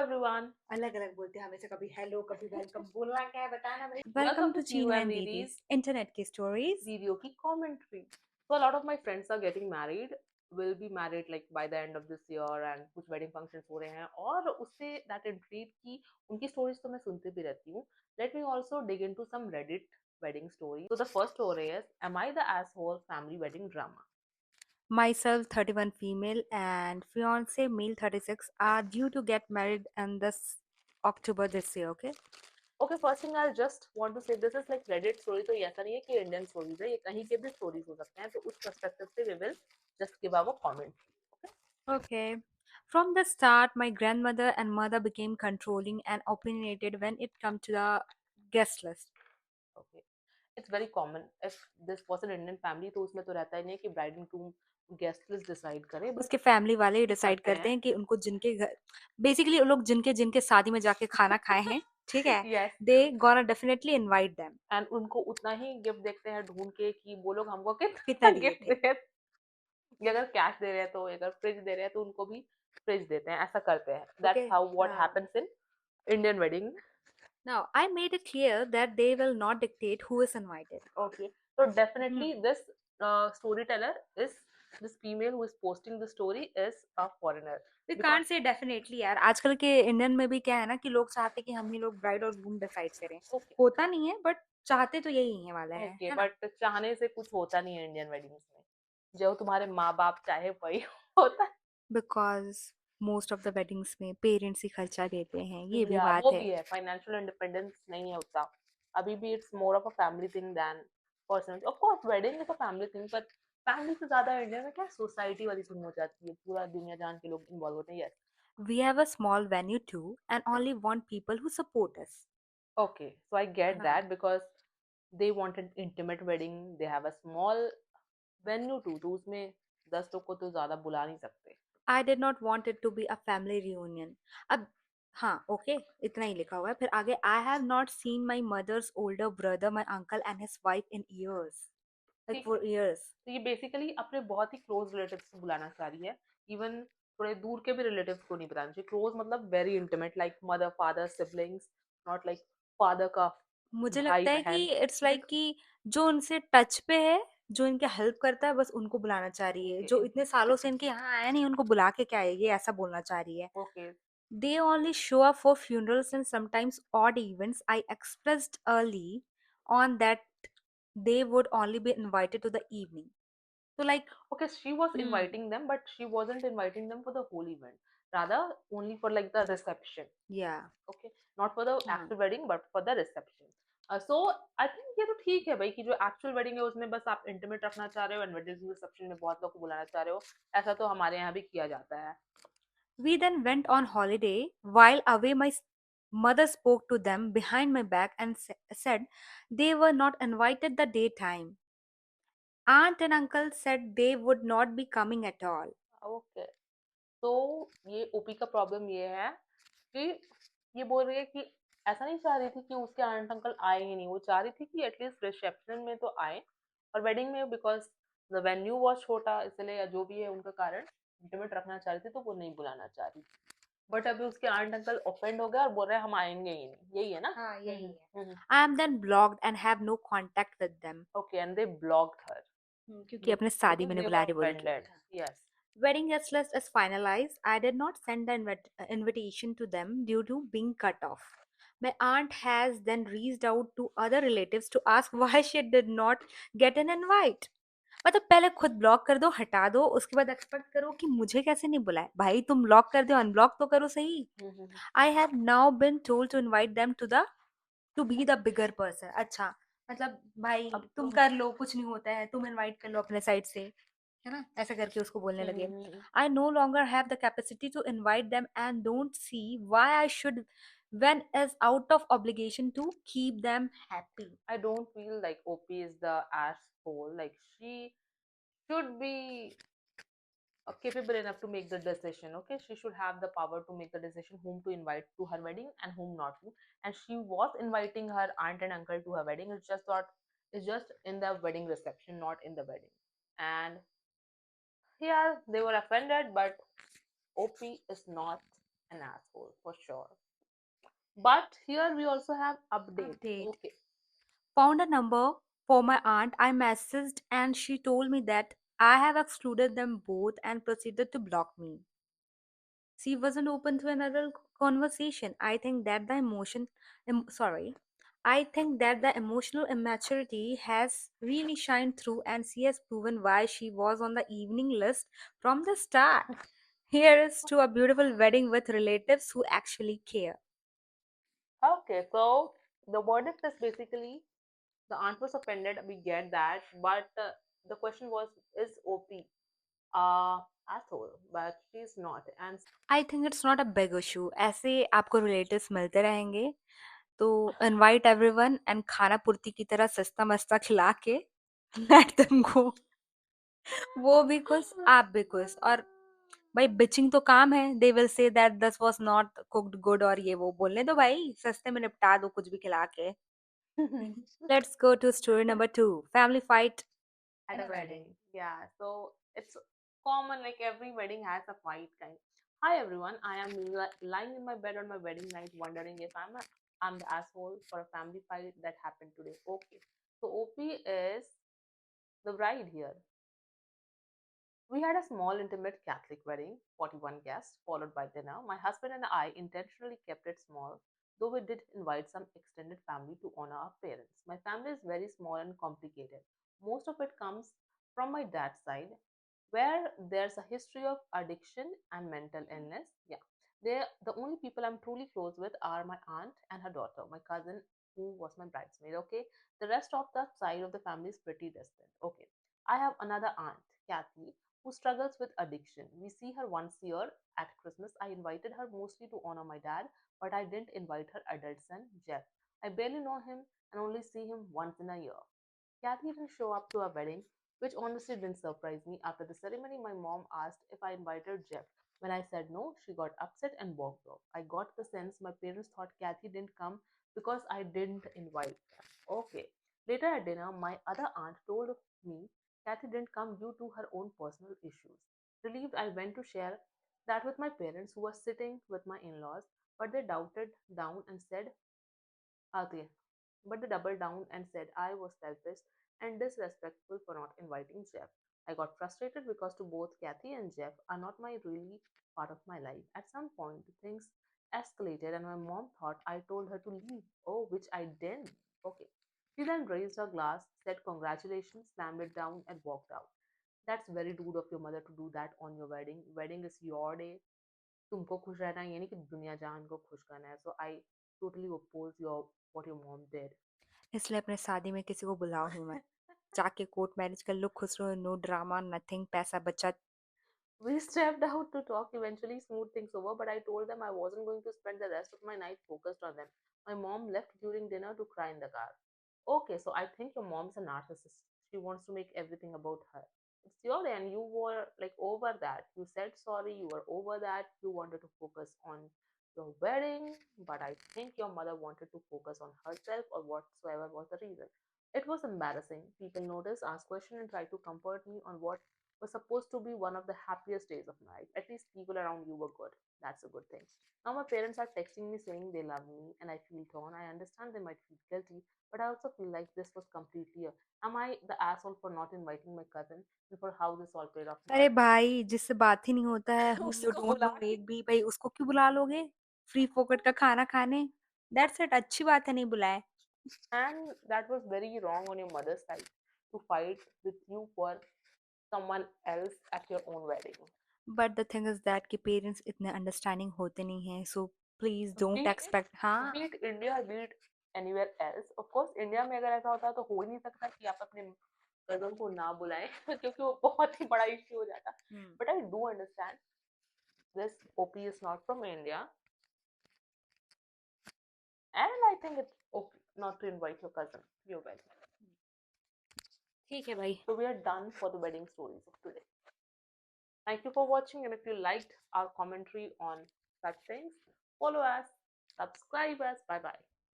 everyone. अलग अलग बोलते हैं हमेशा, कभी हेलो कभी वेलकम। बोलना क्या है बताना भाई। Welcome welcome to to Chinu Chinu and and Didis Didis internet की स्टोरीज। video की commentary. So a lot of my friends are getting married, will be married like by the end of this year and कुछ wedding functions हो रहे हैं और उससे that intrigue की उनकी stories तो मैं सुनती भी रहती हूँ. Let me also dig into some Reddit wedding stories. So the first story is, am I the asshole family wedding drama? Myself 31 female and fiance male 36 are due to get married in this October this year, okay? Okay, first thing I just want to say, this is like Reddit story, तो ये ऐसा नहीं है कि Indian stories है, ये कहीं के भी stories हो सकते हैं, तो उस perspective से we will just give our comment. Okay. From the start, my grandmother and mother became controlling and opinionated when it come to the guest list. Okay. It's very common. If this was an Indian family, तो उसमें तो रहता ही नहीं है कि bride and groom guest list decide करे, but उसके family वाले ही डिसाइड करते करते हैं. हैं कि उनको जिनके घर, बेसिकली वो लोग जिनके जिनके शादी में जाके खाना खाए हैं, ठीक है, Yes. They gonna definitely invite them. And उनको उतना ही गिफ्ट देखते हैं ढूंढ के कि वो लोग हमको कितना कितना दिए गिफ्ट थे? दे रहे हैं. ये अगर कैश दे रहे हैं तो अगर फ्रिज दे रहे हैं तो उनको भी फ्रिज देते हैं, ऐसा करते हैं. Okay. That's how what happens in Indian wedding. Now I made it clear that they will not dictate who is invited. Okay. So definitely this storyteller is this female who is posting the story is a foreigner we because can't say definitely यार, आजकल के Indian में भी क्या है ना कि लोग चाहते हैं कि हम ही लोग ब्राइड और ग्रूम डिसाइड करें। okay. होता नहीं है बट चाहते तो यही है वाला ओके, है ना? बट चाहने से कुछ होता नहीं है इंडियन वेडिंग्स में. जो तुम्हारे माँ बाप चाहे वही होता है. Because most of the weddings में पेरेंट्स ही खर्चा देते हैं, ये भी या वो बात है। भी है, फाइनेंशियल इंडिपेंडेंस नहीं है उतना. अभी भी it's more of a family thing than personal. Of course wedding is a family thing, पर फैमिली से ज्यादा इंडिया में क्या सोसाइटी वाली थिंग हो जाती है, पूरा दुनिया जान के लोग इन्वॉल्व होते हैं. Yes. We have a small venue too and only want people who support us. Okay, so I get हाँ. That because they want an intimate wedding, they have a small venue too, तो उसमें 10 लोग को तो ज्यादा बुला नहीं सकते. I did not want it to be a family reunion. अब हाँ ओके, इतना ही लिखा हुआ है, फिर आगे I have not seen my mother's older brother, my uncle and his wife in years. Like ठीक for है, years. तो ये बेसिकली अपने बहुत ही क्लोज रिलेटिव्स को बुलाना चाह रही है. इवन थोड़े दूर के भी रिलेटिव्स को नहीं बुलाना चाहिए. क्लोज मतलब very intimate, like mother father siblings, not like father का मुझे भाई लगता है कि बहन. इट्स लाइक कि जो उनसे टच पे है, जो इनके हेल्प करता है, बस उनको बुलाना चाह रही है। ओके. जो इतने सालों से इनके यहाँ आया नहीं, उनको बुला के क्या आएगी, ऐसा बोलना चाह रही है। Okay. They only show up for funerals and sometimes odd events. I expressed early on that they would only be invited to the evening. So like, Okay, she was hmm, inviting them, but she wasn't inviting them for the whole event. Rather, only for like the reception. yeah. Okay, not for the हाँ. actual wedding, but for the reception. So I think ये तो ठीक है भाई कि जो actual wedding है उसमें बस आप इंटीमेट रखना चाह रहे हो, एंड वेडिंग रिसेप्शन में बहुत लोग को बुलाना चाह रहे हो. ऐसा तो हमारे यहाँ भी किया जाता है. We then went on holiday. While away, my mother spoke to them behind my back and said they were not invited the daytime. Aunt and uncle said they would not be coming at all. Okay, तो ये OP का problem ये है कि ये बोल रही है कि ऐसा नहीं चाह रही थी कि उसके आंट अंकल आए ही नहीं, वो चाह रही थी कि एटलीस्ट रिसेप्शन में तो आए, और वेडिंग में बिकॉज द वेन्यू वॉज छोटा इसलिए या जो भी है उनका कारण इंटीमेट रखना चाह रही थी, तो वो नहीं बुलाना चाह रही. बट अभी उसके आंट अंकल ऑफेंड हो गए और बोल रहे हैं हम आएंगे ही नहीं, यही है ना. हाँ यही है. हम्म. I am then blocked and have no contact with them. Okay, and they blocked her क्योंकि अपने शादी बिकॉज में नहीं दे बुला वर रही बोल के. Offended. Yes. Wedding guest list is finalized. I did not send the invitation to them due to being cut off. My aunt has then reached out to other relatives to ask why she did not get an invite. मतलब पहले खुद block कर दो, हटा दो, उसके बाद expect करो कि मुझे कैसे नहीं बुलाए। भाई तुम ब्लॉक कर दो, अनब्लॉक तो करो सही। I have now been told to invite them to be the bigger person. अच्छा, मतलब भाई अब तुम तुम. कर लो, कुछ नहीं होता है, तुम इनवाइट कर लो अपने साइड से, है ना? ऐसा करके उसको बोलने लगे। I no longer have the capacity to invite them and don't see why I should when is out of obligation to keep them happy. I don't feel like OP is the asshole. Like she should be capable enough to make the decision. Okay, she should have the power to make the decision whom to invite to her wedding and whom not to. And she was inviting her aunt and uncle to her wedding. It's just in the wedding reception, not in the wedding. And yeah, they were offended, but OP is not. an asshole for sure. But here we also have update. Update. Okay. Found a number for my aunt. I messaged and she told me that I have excluded them both and proceeded to block me. She wasn't open to another conversation. I think that the emotional immaturity has really shined through and she has proven why she was on the evening list from the start. Here is to a beautiful wedding with relatives who actually care. Okay, so the verdict is basically the aunt was offended. We get that, but the question was, is OP asshole? But she's not, and I think it's not a big issue. ऐसे आपको relatives मिलते रहेंगे तो invite everyone and खाना पूर्ति की तरह सस्ता मस्ता खिला के लेट देम गो. वो भी खुश आप भी खुश. और भाई बिचिंग तो काम है. They will say that this was not cooked good और ये वो बोलने दो भाई. सस्ते में निपटा दो कुछ भी खिला के. Let's go to story number 2. Family fight at a wedding. Yeah, so it's common, like every wedding has a fight kind. Hi everyone, I am lying in my bed on my wedding night wondering if I'm the asshole for a family fight that happened today. Okay, so OP is the bride here. We had a small, intimate Catholic wedding, 41 guests, followed by dinner. My husband and I intentionally kept it small, though we did invite some extended family to honor our parents. My family is very small and complicated. Most of it comes from my dad's side, where there's a history of addiction and mental illness. Yeah, the only people I'm truly close with are my aunt and her daughter, my cousin who was my bridesmaid. Okay, the rest of that side of the family is pretty distant. Okay, I have another aunt, Kathy, who struggles with addiction. We see her once a year at Christmas. I invited her mostly to honor my dad, but I didn't invite her adult son, Jeff. I barely know him and only see him once in a year. Kathy didn't show up to our wedding, which honestly didn't surprise me. After the ceremony, my mom asked if I invited Jeff. When I said no, she got upset and walked off. I got the sense my parents thought Kathy didn't come because I didn't invite her. Okay. Later at dinner, my other aunt told me Kathy didn't come due to her own personal issues. Relieved, I went to share that with my parents who were sitting with my in laws, but they doubted down and said, "Okay." But they doubled down and said I was selfish and disrespectful for not inviting Jeff. I got frustrated because to both Kathy and Jeff are not my really part of my life. At some point, things escalated and my mom thought I told her to leave. Oh, which I didn't. Okay. She then raised her glass, said congratulations, slammed it down, and walked out. That's very rude of your mother to do that on your wedding. Wedding is your day. तुमको खुश रहना है, ये नहीं कि दुनिया जहान को खुश करना है. So I totally oppose your what your mom did. इसलिए अपने शादी में किसी को बुलाओ ही मत. जाके कोर्ट मैरिज कर लो. खुश रहो. No drama nothing. पैसा बचत. We stepped out to talk, eventually smooth things over, but I told them I wasn't going to spend the rest of my night focused on them. My mom left during dinner to cry in the car. Okay, so I think your mom's a narcissist. She wants to make everything about her. It's your day, and you were like over that. You said sorry, you were over that. You wanted to focus on your wedding, but I think your mother wanted to focus on herself or whatsoever was the reason. It was embarrassing. People noticed, asked questions, and tried to comfort me on what was supposed to be one of the happiest days of my life. At least people around you were good. That's a good thing. Now my parents are texting me saying they love me and I feel torn. I understand they might feel guilty, but I also feel like this was completely am I the asshole for not inviting my cousin and for how this all played off? अरे भाई जिससे बात ही नहीं होता है whom you उसको don't बुला know एक भी भाई उसको क्यों बुला लोगे फ्री फोकट का खाना खाने. That's it. अच्छी बात है नहीं बुलाए. and that was very wrong on your mother's side to fight with you for someone else at your own wedding. But the thing is that कि पेरेंट्स इतने अंडरस्टैंडिंग होते नहीं हैं. So please don't Be it expect. हाँ. be it India, be it anywhere else. Of course, India में अगर ऐसा होता तो हो ही नहीं सकता कि आप अपने कजन को ना बुलाएं क्योंकि वो बहुत ही बड़ा इश्यू हो जाता. But I do understand this OP is not from India, and I think it's okay not to invite your cousin to your wedding. ठीक है भाई. So we are done for the wedding stories of today. Thank you for watching, and if you liked our commentary on such things, follow us, subscribe us. Bye bye.